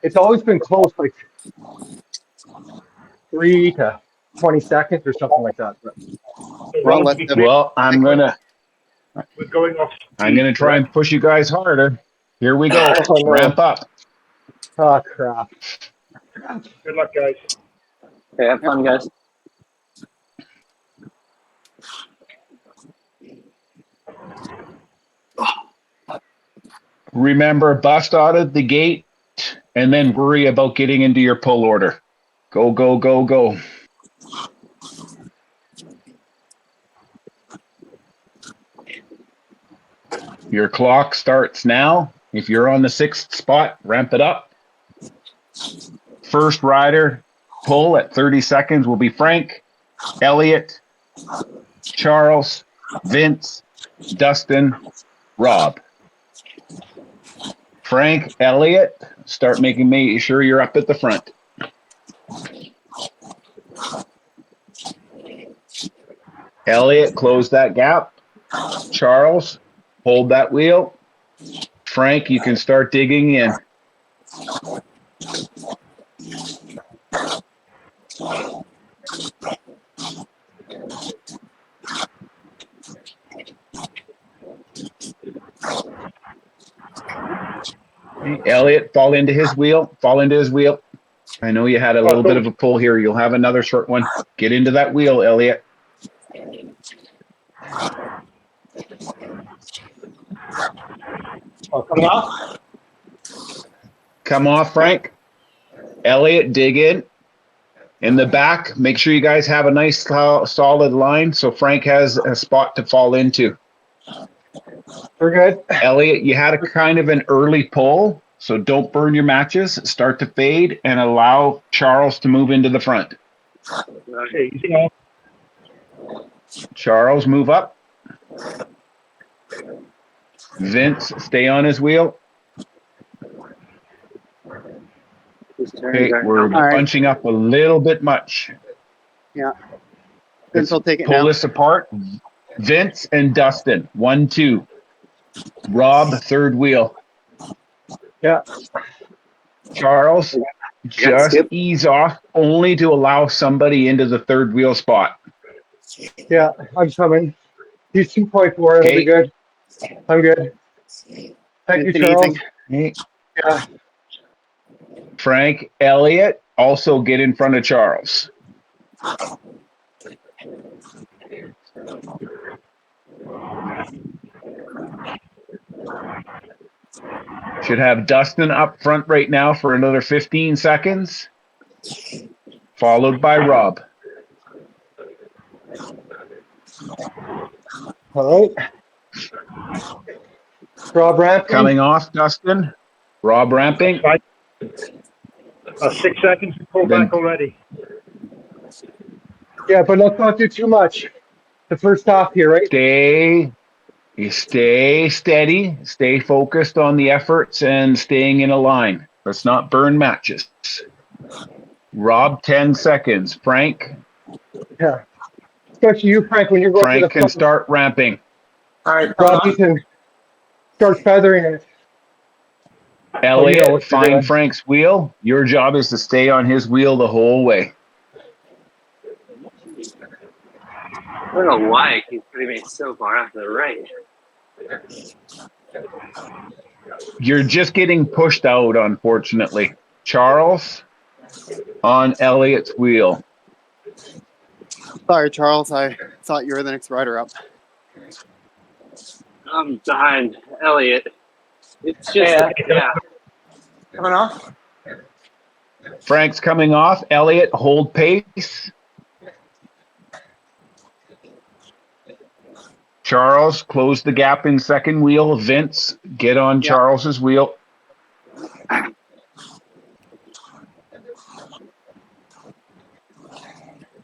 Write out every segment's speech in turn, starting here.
It's always been close, like 3 to 20 seconds or something like that. But Well, I'm gonna try and push you guys harder. Here we go. oh, no. Ramp up. Oh, crap. Good luck, guys. Okay, have fun, guys. Remember, bust out of the gate and then worry about getting into your pull order. Go, go, go, go. Your clock starts now. If you're on the 6th spot, ramp it up. First rider pull at 30 seconds will be Frank, Elliot, Charles, Vince, Dustin, Rob. Frank, Elliot, start making sure you're up at the front. Elliot, close that gap. Charles, hold that wheel. Frank, you can start digging in. Elliot, fall into his wheel. Fall into his wheel. I know you had a little bit of a pull here. You'll have another short one. Get into that wheel, Elliot. Oh, coming off? Come off, Frank. Elliot, dig in. In the back, make sure you guys have a nice solid line so Frank has a spot to fall into. We're good. Elliot, you had a kind of an early pull, so don't burn your matches. Start to fade and allow Charles to move into the front. Okay, easy on. Charles, move up. Vince, stay on his wheel. Okay, we're bunching up a little bit much. Yeah. Vince will take it pull now. this apart. Vince and Dustin, 1, 2. Rob, third wheel. Yeah. Charles, just ease off only to allow somebody into the third wheel spot. Yeah, I'm coming. He's 2.4. It'll be good. I'm good. Thank you, Charles. Okay. Yeah. Frank, Elliot, also get in front of Charles. Should have Dustin up front right now for another 15 seconds, followed by Rob. All right. Rob ramping. Coming off, Dustin. Rob ramping. 6 seconds to pull back already. Yeah, but let's not do too much. The first stop here, right? Stay steady. Stay focused on the efforts and staying in a line. Let's not burn matches. Rob, 10 seconds. Frank. Yeah. Especially you, Frank, when you're going to the Frank can start ramping. All right, Rob, you can start feathering it. Elliot, find Frank's wheel. Your job is to stay on his wheel the whole way. I don't know why he's putting me so far off to the right. You're just getting pushed out, unfortunately. Charles, on Elliot's wheel. Sorry, Charles. I thought you were the next rider up. I'm behind Elliot. It's just, yeah. Coming off? Frank's coming off. Elliot, hold pace. Charles, close the gap in second wheel. Vince, get on Charles's wheel.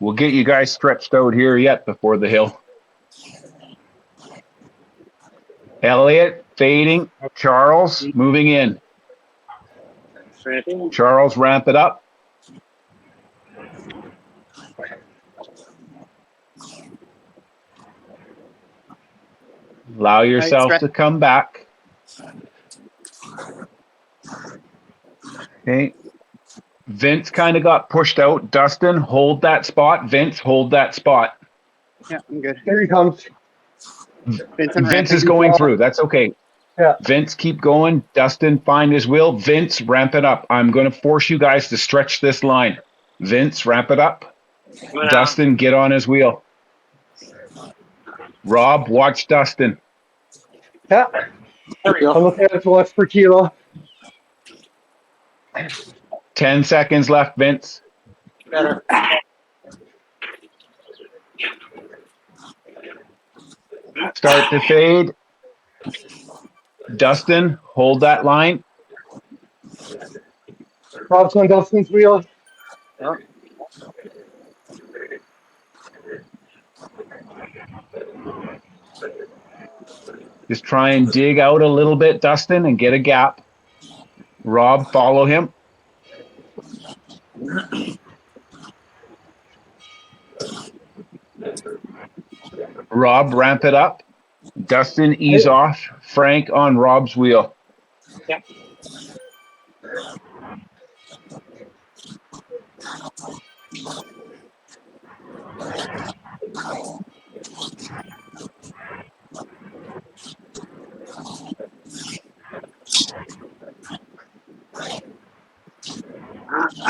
We'll get you guys stretched out here yet before the hill. Elliot, fading. Charles, moving in. Charles, ramp it up. Allow yourself to come back. Okay. Vince kind of got pushed out. Dustin, hold that spot. Vince, hold that spot. Yeah, I'm good. Here he comes. Vincent Vince ramping. is going through. That's okay. Yeah. Vince, keep going. Dustin, find his wheel. Vince, ramp it up. I'm going to force you guys to stretch this line. Vince, ramp it up. Come on, Dustin, get on his wheel. Rob, watch Dustin. Yeah. There we I'm looking at it once per kilo. 10 seconds left, Vince. Better. Start to fade. Dustin, hold that line. Rob's on Dustin's wheel. Yeah. Just try and dig out a little bit, Dustin, and get a gap. Rob, follow him. Rob, ramp it up. Dustin, ease off. Frank on Rob's wheel. Yeah.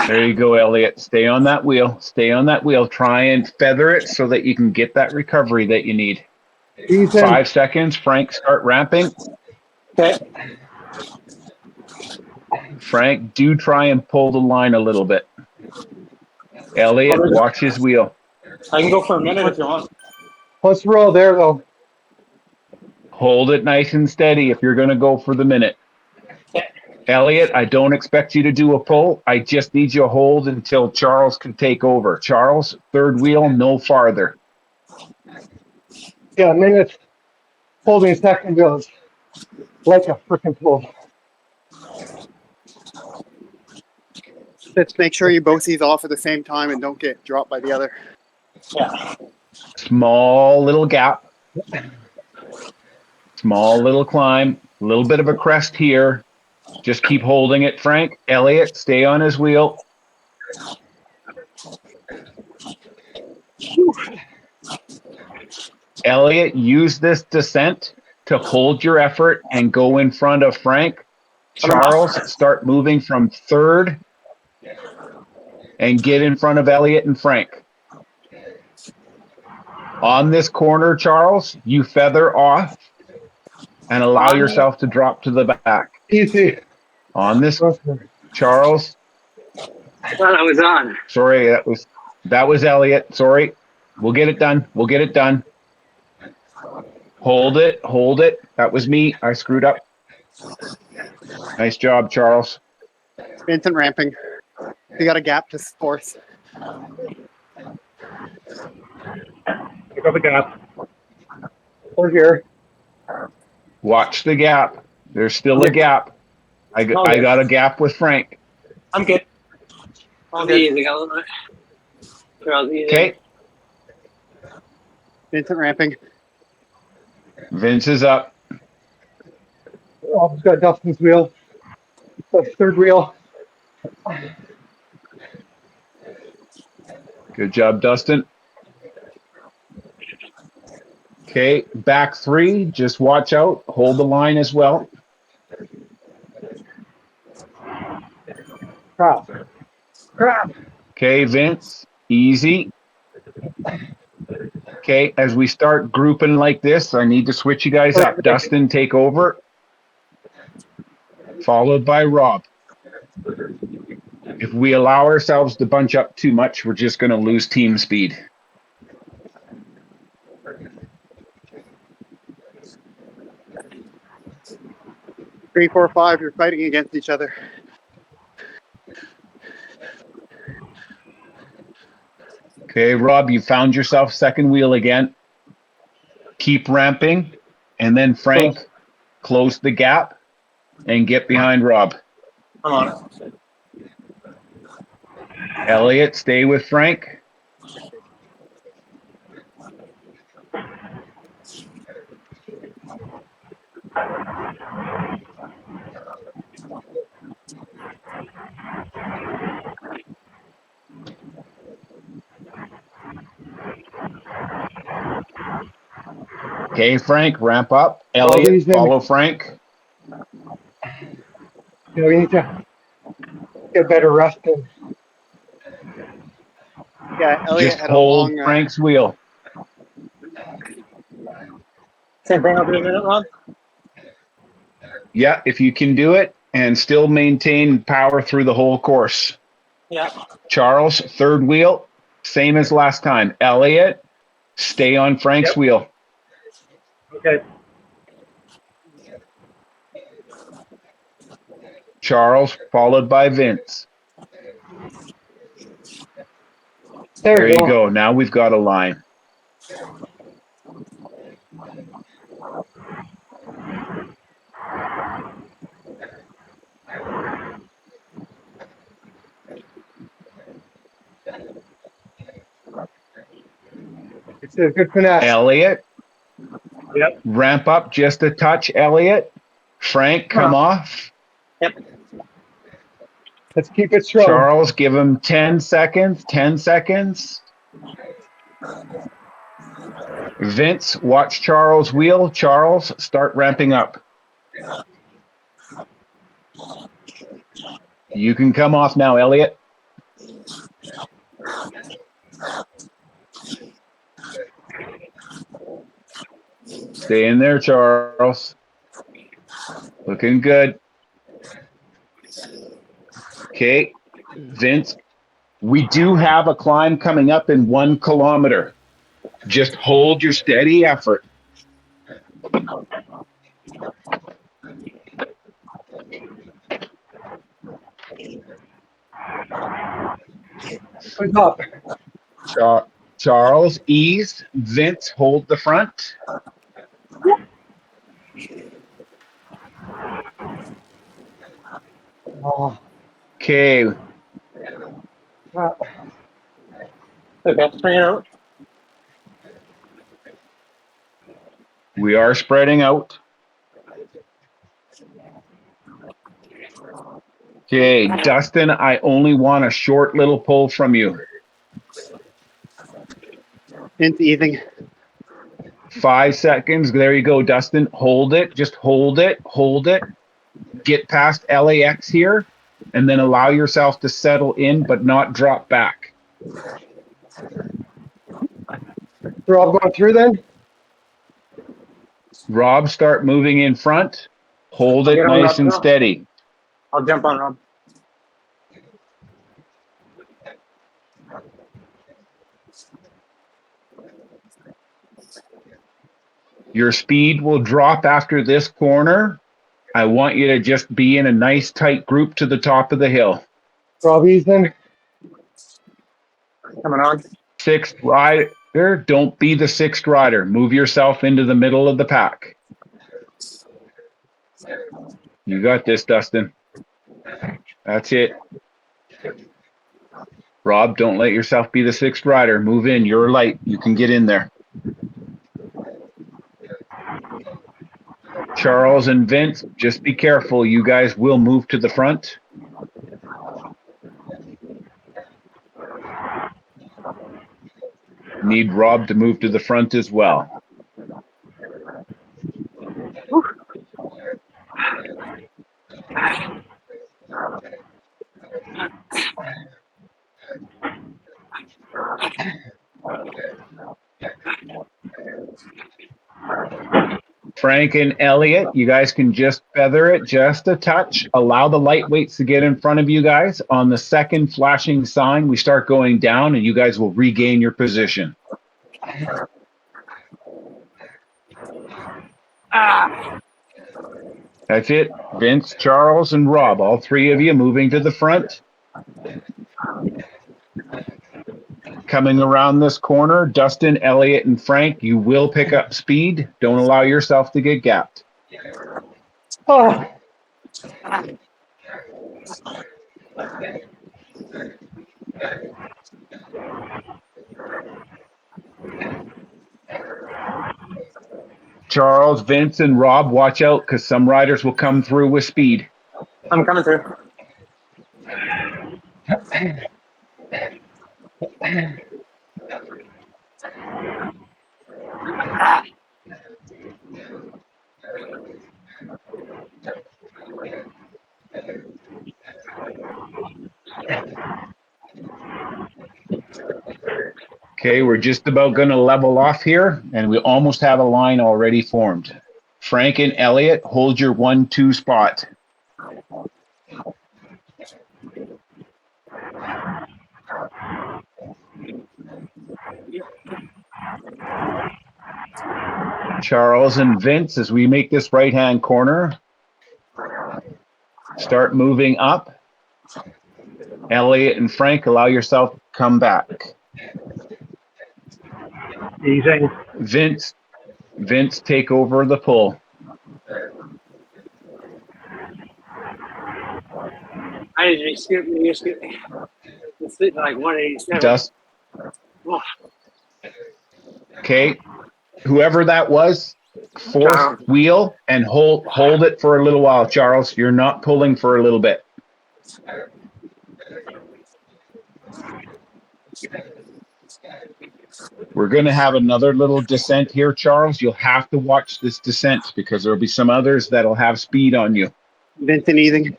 There you go, Elliot. Stay on that wheel. Stay on that wheel. Try and feather it so that you can get that recovery that you need. Ethan. 5 seconds. Frank, start ramping. Okay. Frank, do try and pull the line a little bit. Elliot, watch his wheel. I can go for a minute if you want. Let's roll there, though. Hold it nice and steady if you're going to go for the minute. Elliot, I don't expect you to do a pull. I just need you to hold until Charles can take over. Charles, third wheel, no farther. Yeah, a minute. Holding second goes like a freaking pull. Just make sure you both ease off at the same time and don't get dropped by the other. Yeah. Small little gap. Small little climb. A little bit of a crest here. Just keep holding it, Frank. Elliot, stay on his wheel. Elliot, use this descent to hold your effort and go in front of Frank. Charles, start moving from third and get in front of Elliot and Frank. On this corner, Charles, you feather off and allow yourself to drop to the back. Easy. On this, Charles. I thought I was on. Sorry, that was Elliot. Sorry. We'll get it done. We'll get it done. Hold it. Hold it. That was me. I screwed up. Nice job, Charles. Vincent ramping. You got a gap to force. Pick up the gap. We're here. Watch the gap. There's still a gap. I got a gap with Frank. I'm good. I'll be easy. Charles, easy. Okay. Vincent ramping. Vince is up. Rob's got Dustin's wheel. That's third wheel. Good job, Dustin. Okay, back three. Just watch out. Hold the line as well. Crap. Crap. Okay, Vince. Easy. Okay, as we start grouping like this, I need to switch you guys up. Dustin, take over. Followed by Rob. If we allow ourselves to bunch up too much, we're just going to lose team speed. Three, four, five. You're fighting against each other. Okay, Rob, you found yourself second wheel again. Keep ramping. And then Frank, close the gap and get behind Rob. I'm on it. Elliot, stay with Frank. Okay, Frank, ramp up. Well, Elliot, these follow Frank. we need to get better rest. And Yeah, Elliot Just had a hold long. Frank's wheel. Same thing, I'll do a minute, Rob. Yeah, if you can do it and still maintain power through the whole course. Yeah. Charles, third wheel, same as last time. Elliot, stay on Frank's Yep. wheel. Okay. Charles, followed by Vince. there we You go. go. Now we've got a line. It's a good finesse. Elliot, Yep. ramp up just a touch, Elliot. Frank, come off. Let's keep it strong. Charles, give him 10 seconds. 10 seconds. Vince, watch Charles' wheel. Charles, start ramping up. You can come off now, Elliot. Stay in there, Charles. Looking good. Okay, Vince, we do have a climb coming up in 1 kilometer. Just hold your steady effort. Who's up? Charles, ease. Vince, hold the front. Oh, Okay, Okay, bring it out. we are spreading out. Okay, Dustin, I only want a short little pull from you. Vince easing. 5 seconds. There you go, Dustin. Hold it. Just hold it. Hold it. Get past LAX here, and then allow yourself to settle in, but not drop back. Rob going through then? Rob, start moving in front. Hold I'll it get on nice Rob and now. steady. I'll jump on Rob. Your speed will drop after this corner. I want you to just be in a nice tight group to the top of the hill. Rob easing. Coming on. Sixth rider, don't be the sixth rider. Move yourself into the middle of the pack. You got this, Dustin. That's it. Rob, don't let yourself be the sixth rider. Move in. You're light. You can get in there. Charles and Vince, just be careful. You guys will move to the front. Need Rob to move to the front as well. Frank and Elliot, you guys can just feather it just a touch. Allow the lightweights to get in front of you guys. On the second flashing sign, we start going down and you guys will regain your position. That's it. Vince, Charles, and Rob, all three of you moving to the front. Coming around this corner, Dustin, Elliot, and Frank, you will pick up speed. Don't allow yourself to get gapped. Oh, Charles, Vince, and Rob, watch out because some riders will come through with speed. I'm coming through. Okay, we're just about going to level off here, and we almost have a line already formed. Frank and Elliot, hold your 1-2 spot. Charles and Vince, as we make this right-hand corner, start moving up. Elliot and Frank, allow yourself to come back. Easing. Vince, take over the pull. I didn't just scoop me. You scoop me. It's sitting like 187. Dust. Oh, Okay, whoever that was, fourth wheel and hold it for a little while, Charles. You're not pulling for a little bit. We're going to have another little descent here, Charles. You'll have to watch this descent because there'll be some others that'll have speed on you. Vincent easing.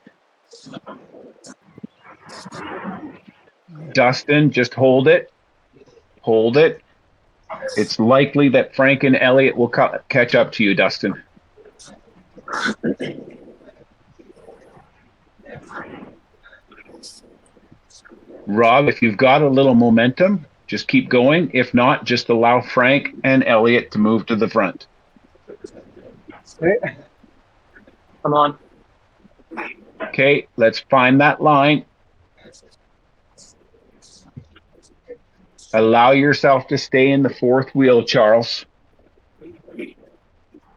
Dustin, just hold it. Hold it. It's likely that Frank and Elliot will catch up to you, Dustin. Rob, if you've got a little momentum, just keep going. If not, just allow Frank and Elliot to move to the front. Okay. come on. Okay, let's find that line. Allow yourself to stay in the fourth wheel, Charles.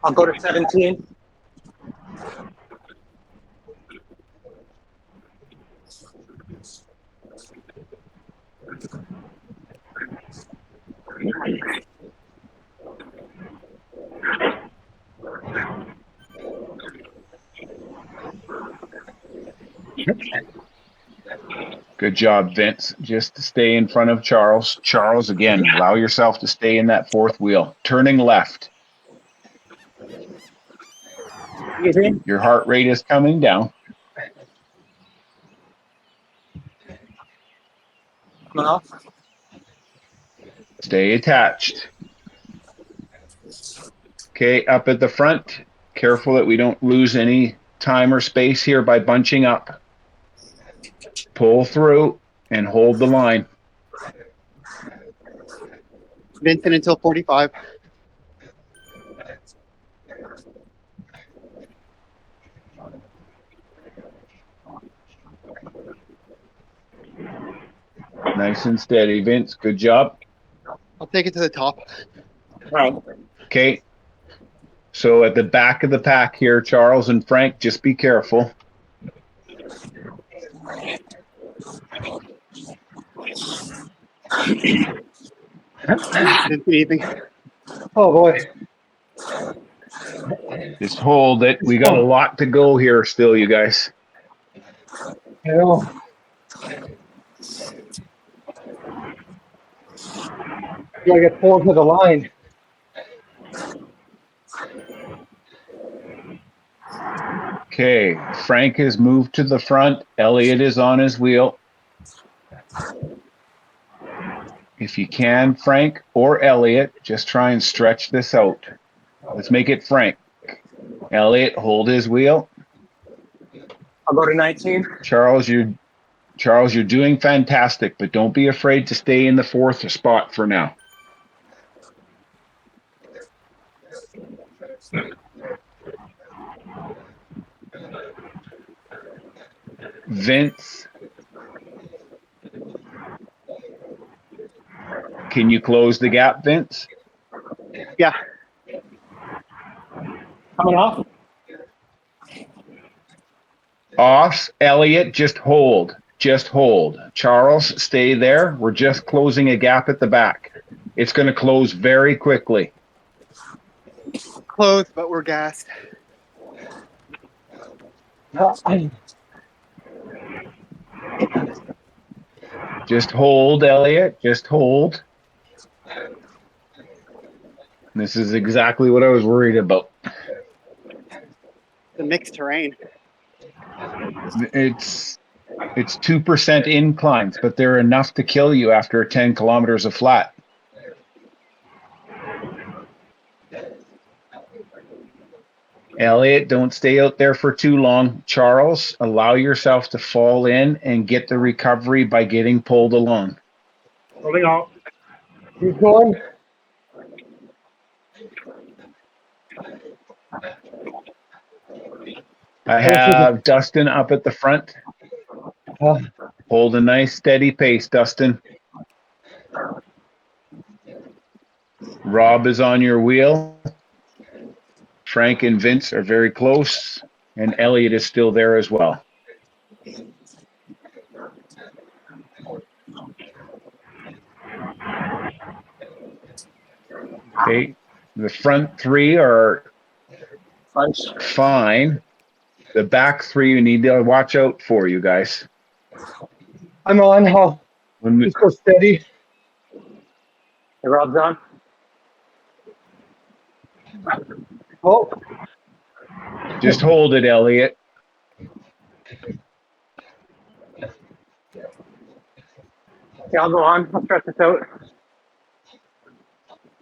I'll go to 17. Good job, Vince. Just to stay in front of Charles. Charles, again, allow yourself to stay in that fourth wheel. Turning left. Easy. Your heart rate is coming down. Coming off. Stay attached. Okay, up at the front. Careful that we don't lose any time or space here by bunching up. Pull through and hold the line. Vincent until 45. Nice and steady, Vince. Good job. I'll take it to the top. Right. Okay. So at the back of the pack here, Charles and Frank, just be careful. Vincent easing. Oh boy. Just hold it. We got a lot to go here still, you guys. I know. Gotta get pulled to the line. Okay, Frank has moved to the front. Elliot is on his wheel. If you can, Frank or Elliot, just try and stretch this out. Let's make it Frank. Elliot, hold his wheel. I'll go to 19. Charles, you're doing fantastic, but don't be afraid to stay in the fourth spot for now. Vince, can you close the gap, Vince? Yeah. Coming off. Off, Elliot, just hold. Just hold. Charles, stay there. We're just closing a gap at the back. It's going to close very quickly. Close, but we're gassed. Just hold, Elliot. Just hold. This is exactly what I was worried about. The mixed terrain. It's 2% inclines, but they're enough to kill you after 10 kilometers of flat. Elliot, don't stay out there for too long. Charles, allow yourself to fall in and get the recovery by getting pulled along. Holding on. Keep going. I have Dustin up at the front. Hold a nice steady pace, Dustin. Rob is on your wheel. Frank and Vince are very close, and Elliot is still there as well. Okay, the front three are fine. The back three, you need to watch out for, you guys. I'm on. I'll just go steady. Hey, Rob's on. Oh, Just hold it, Elliot. Yeah, I'll go on. I'll stretch this out.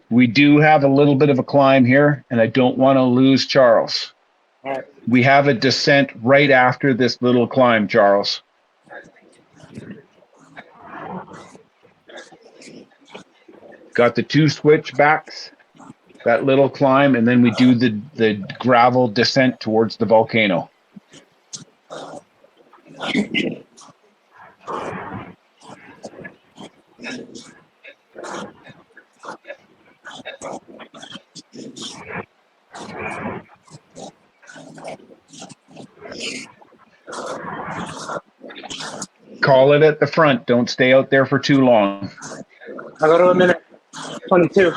We do have a little bit of a climb here, and I don't want to lose Charles. All right. We have a descent right after this little climb, Charles. Got the two switchbacks, that little climb, and then we do the gravel descent towards the volcano. Call it at the front. Don't stay out there for too long. I'll go to a minute 22.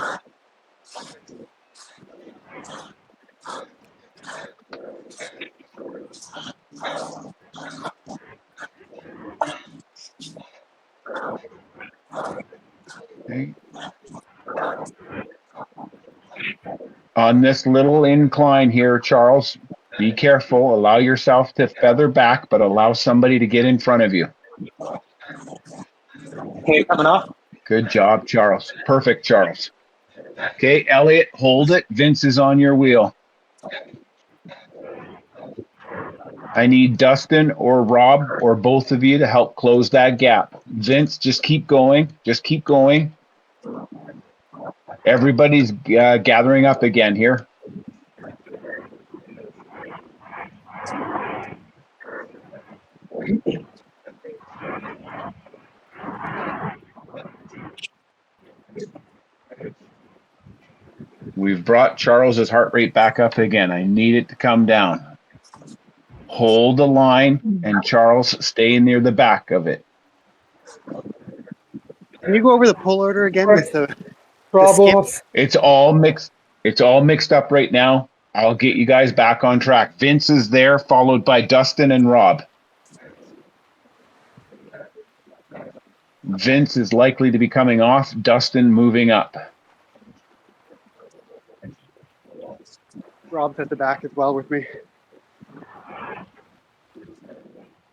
Okay. On this little incline here, Charles, be careful. Allow yourself to feather back, but allow somebody to get in front of you. Okay, coming off. Good job, Charles. Perfect, Charles. Okay, Elliot, hold it. Vince is on your wheel. I need Dustin or Rob or both of you to help close that gap. Vince, just keep going. Just keep going. Everybody's gathering up again here. We've brought Charles's heart rate back up again. I need it to come down. Hold the line, and Charles, stay near the back of it. Can you go over the pull order again with the problem. skips? It's all mixed. It's all mixed up right now. I'll get you guys back on track. Vince is there, followed by Dustin and Rob. Vince is likely to be coming off. Dustin moving up. Rob's at the back as well with me.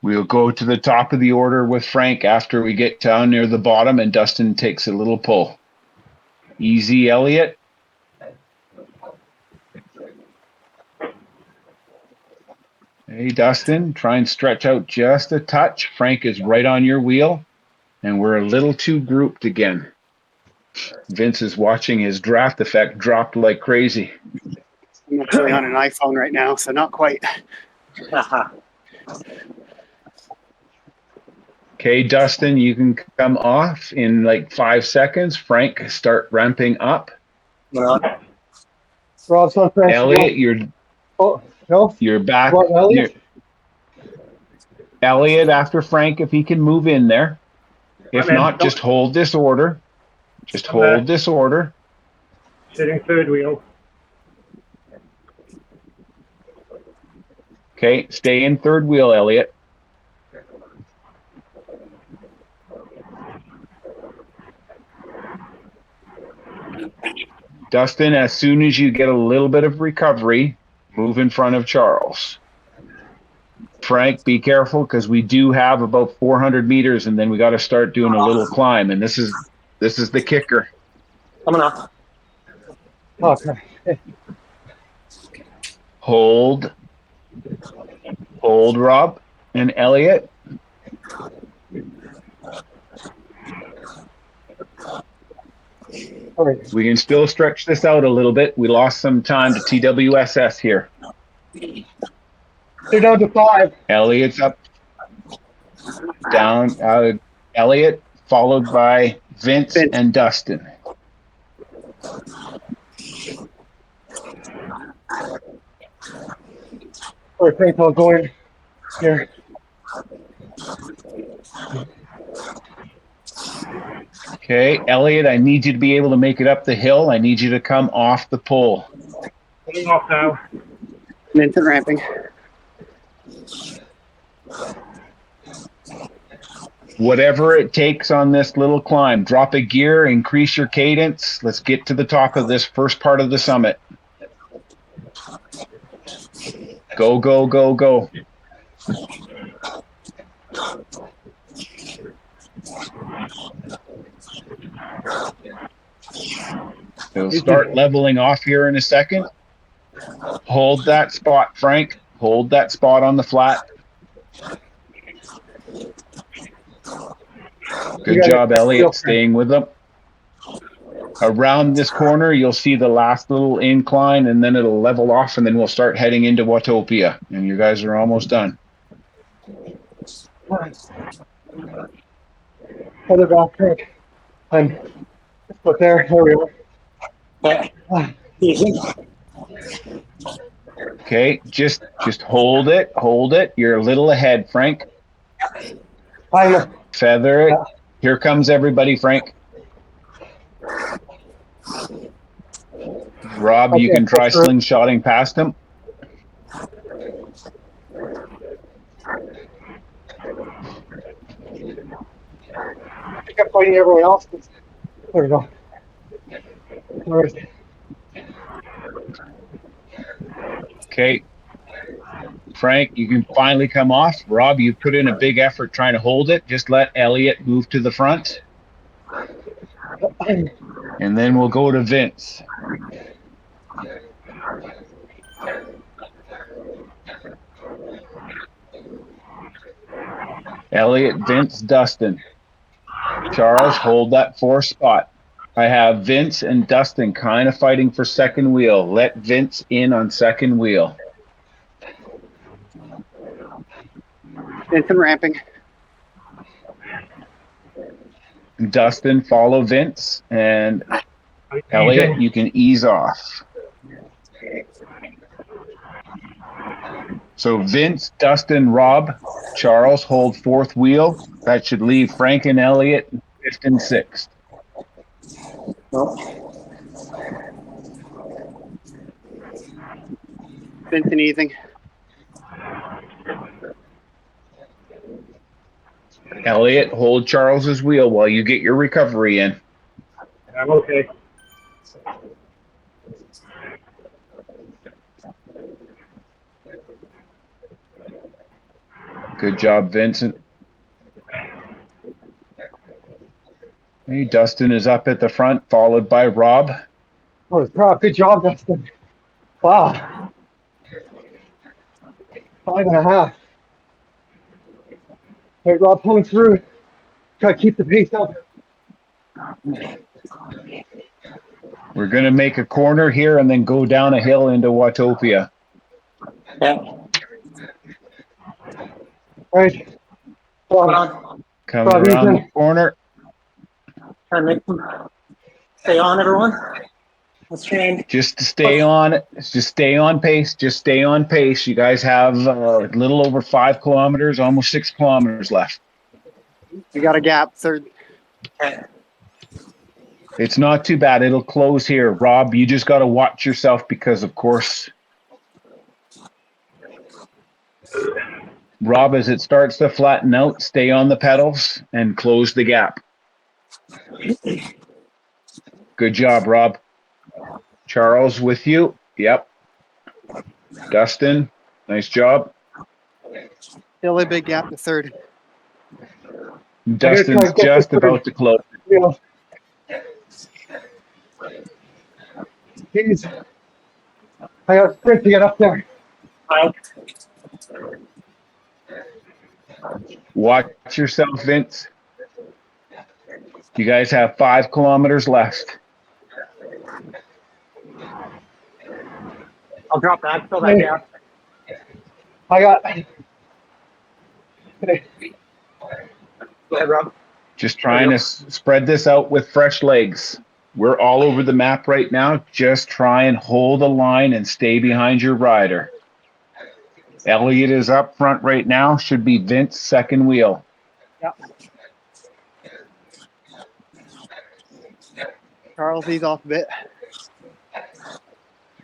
We'll go to the top of the order with Frank after we get down near the bottom, and Dustin takes a little pull. Easy, Elliot. Hey, Dustin, try and stretch out just a touch. Frank is right on your wheel, and we're a little too grouped again. Vince is watching his draft effect drop like crazy. I'm actually on an iPhone right now, so not quite. Okay, Dustin, you can come off in like 5 seconds. Frank, start ramping up. Rob's on Frank. Elliot, you're back. What, Elliot? Elliot after Frank, if he can move in there. If not, just hold this order. Just hold this order. Sitting third wheel. Okay, stay in third wheel, Elliot. Dustin, as soon as you get a little bit of recovery, move in front of Charles. Frank, be careful because we do have about 400 meters, and then we got to start doing a little climb, and this is the kicker. Coming off. Okay. Hold, Rob and Elliot. All right. We can still stretch this out a little bit. We lost some time to TWSS here. They're down to 5. Elliot's up, down. Elliot, followed by Vince and Dustin. All right, Frank, I'll go in here. Okay, Elliot, I need you to be able to make it up the hill. I need you to come off the pole. Holding off now. Vincent ramping. Whatever it takes on this little climb, drop a gear, increase your cadence. Let's get to the top of this first part of the summit. Go, go, go, go. It'll start leveling off here in a second. Hold that spot, Frank. Hold that spot on the flat. Good job, Elliot, staying with them. Around this corner, you'll see the last little incline, and then it'll level off, and then we'll start heading into Watopia. And you guys are almost done. Other back, Frank. I'm put there. There we are. Okay, just hold it. Hold it. You're a little ahead, Frank. Feather it. Here comes everybody, Frank. Rob, you can try slingshotting past him. I kept fighting everyone else. There we go. All right. Okay. Frank, you can finally come off. Rob, you put in a big effort trying to hold it. Just let Elliot move to the front. And then we'll go to Vince. Elliot, Vince, Dustin. Charles, hold that 4th spot. I have Vince and Dustin kind of fighting for second wheel. Let Vince in on second wheel. Vincent ramping. Dustin, follow Vince, and Elliot, you can ease off. So Vince, Dustin, Rob, Charles hold 4th wheel. That should leave Frank and Elliot 5th and 6th. Vincent easing. Elliot, hold Charles's wheel while you get your recovery in. I'm okay. Good job, Vincent. Hey, Dustin is up at the front, followed by Rob. Oh, good job, Dustin. Wow. 5.5. Hey, Rob, pulling through. Try to keep the pace up. We're going to make a corner here and then go down a hill into Watopia. All right. Coming around the corner. Stay on, everyone. Let's train. Just stay on it. Just stay on pace. Just stay on pace. You guys have a little over 5 kilometers, almost 6 kilometers left. We got a gap, 3rd. It's not too bad. It'll close here. Rob, you just got to watch yourself because, of course, Rob, as it starts to flatten out, stay on the pedals and close the gap. Good job, Rob. Charles with you. Yep. Dustin, nice job. Still a big gap to 3rd. Dustin's just about to close. Yeah. Jeez. I got a sprint to get up there. Hi. Watch yourself, Vince. You guys have 5 kilometers left. I'll drop back, fill that gap. I got. Go ahead, Rob. Just trying to spread this out with fresh legs. We're all over the map right now. Just try and hold a line and stay behind your rider. Elliot is up front right now. Should be Vince second wheel. Yeah. Charles, ease off a bit.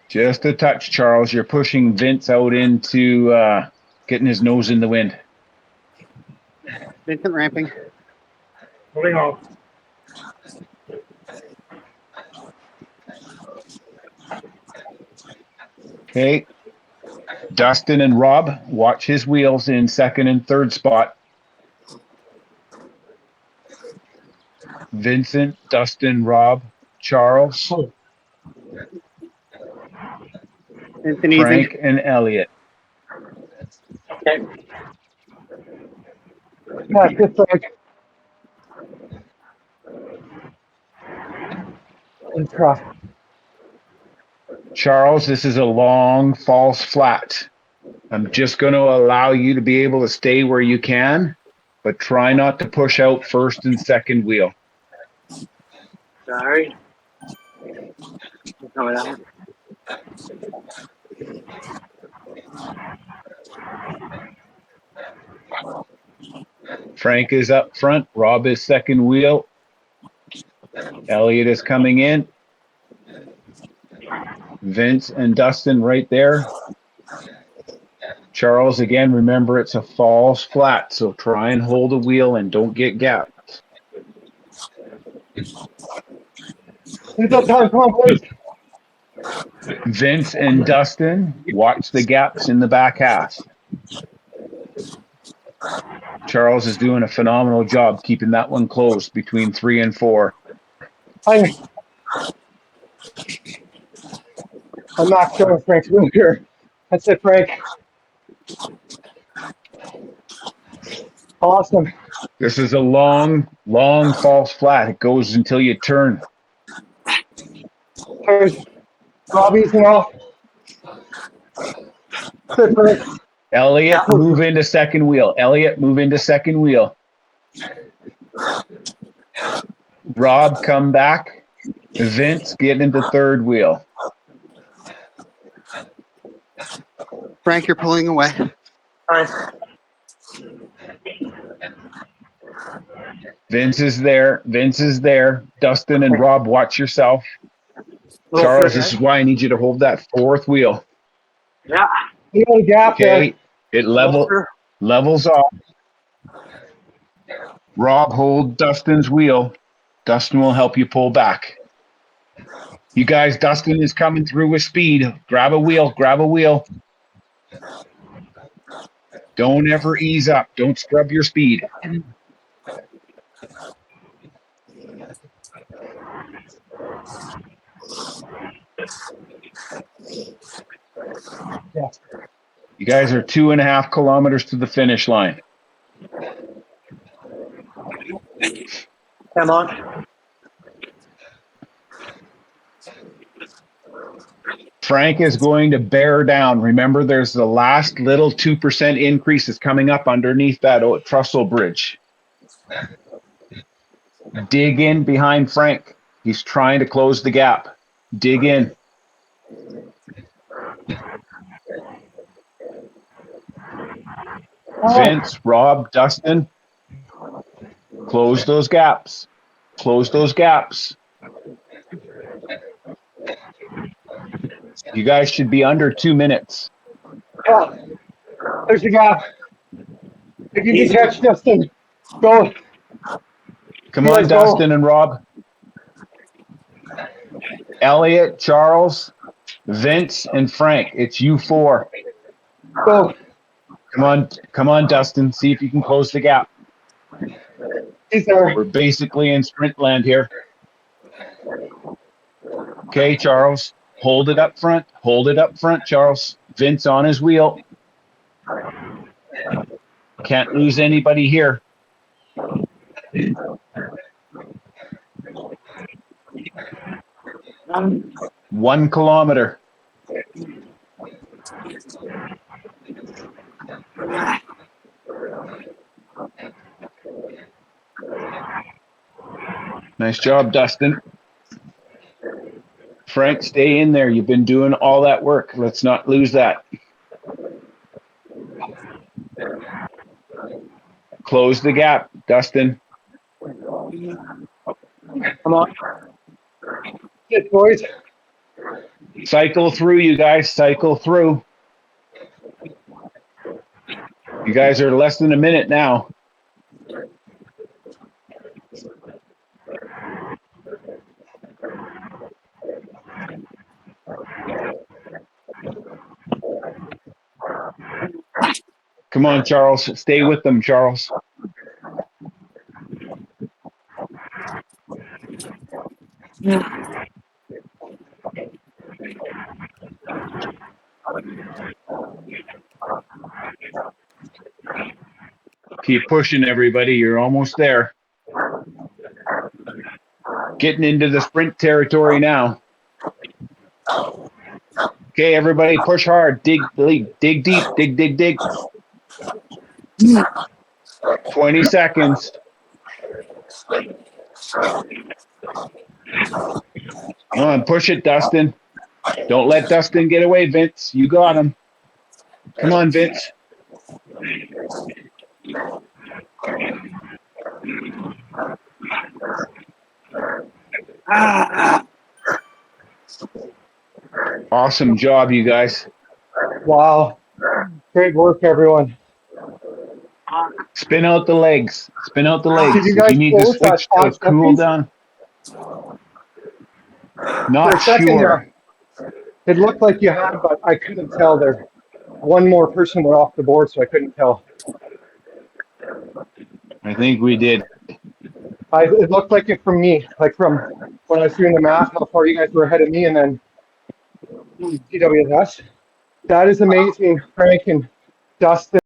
Just a touch, Charles. You're pushing Vince out into getting his nose in the wind. Vincent ramping. Holding off. Okay. Dustin and Rob, watch his wheels in second and third spot. Vincent, Dustin, Rob, Charles, Vincent Frank, easing. and Elliot. Okay. Yeah, good Frank. And cross. Charles, this is a long false flat. I'm just going to allow you to be able to stay where you can, but try not to push out first and second wheel. Sorry. I'm coming out. Frank is up front. Rob is second wheel. Elliot is coming in. Vince and Dustin right there. Charles, again, remember it's a false flat, so try and hold a wheel and don't get gapped. Who's that time? Come on, please. Vince and Dustin, watch the gaps in the back half. Charles is doing a phenomenal job keeping that one closed between 3 and 4. I'm not showing Frank's room here. That's it, Frank. Awesome. This is a long, long false flat. It goes until you turn. There's Robbie's and off. That's it, Frank. Elliot, move into second wheel. Elliot, move into second wheel. Rob, come back. Vince, get into third wheel. Frank, you're pulling away. Hi. Vince is there. Vince is there. Dustin and Rob, watch yourself. Charles, this is why I need you to hold that fourth wheel. Yeah. You got a gap there. Okay, it levels off. Rob, hold Dustin's wheel. Dustin will help you pull back. You guys, Dustin is coming through with speed. Grab a wheel, grab a wheel. Don't ever ease up. Don't scrub your speed. Yeah. You guys are 2.5 kilometers to the finish line. Come on. Frank is going to bear down. Remember, there's the last little 2% increase is coming up underneath that trestle bridge. Dig in behind Frank. He's trying to close the gap. Dig in. Vince, Rob, Dustin, close those gaps. Close those gaps. You guys should be under 2 minutes. Yeah. There's the gap. If you can catch Dustin, go. Come on, Dustin and Rob. Elliot, Charles, Vince, and Frank. It's you 4. Go. Come on, Dustin. See if you can close the gap. He's there. We're basically in sprint land here. Okay, Charles, Hold it up front. Hold it up front, Charles. Vince on his wheel. Can't lose anybody here. 1 kilometer. Nice job, Dustin. Frank, stay in there. You've been doing all that work. Let's not lose that. Close the gap, Dustin. Come on. Good, boys. Cycle through, you guys. Cycle through. You guys are less than a minute now. Come on, Charles. Stay with them, Charles. Keep pushing, everybody. You're almost there. Getting into the sprint territory now. Okay, everybody, push hard. Dig deep. Dig deep. Dig, dig, dig. 20 seconds. Come on, push it, Dustin. Don't let Dustin get away, Vince. You got him. Come on, Vince. Awesome job, you guys. Wow. Great work, everyone. Spin out the legs. Spin out the legs. Did you If guys you need to close that switch to 5 cool seconds? down. For Not a second sure. there, it looked like you had, but I couldn't tell there. One more person went off the board, so I couldn't tell. I think we did. It looked like it from me, like from when I was doing the math, how far you guys were ahead of me, and then TWS. That is amazing, Frank and Dustin.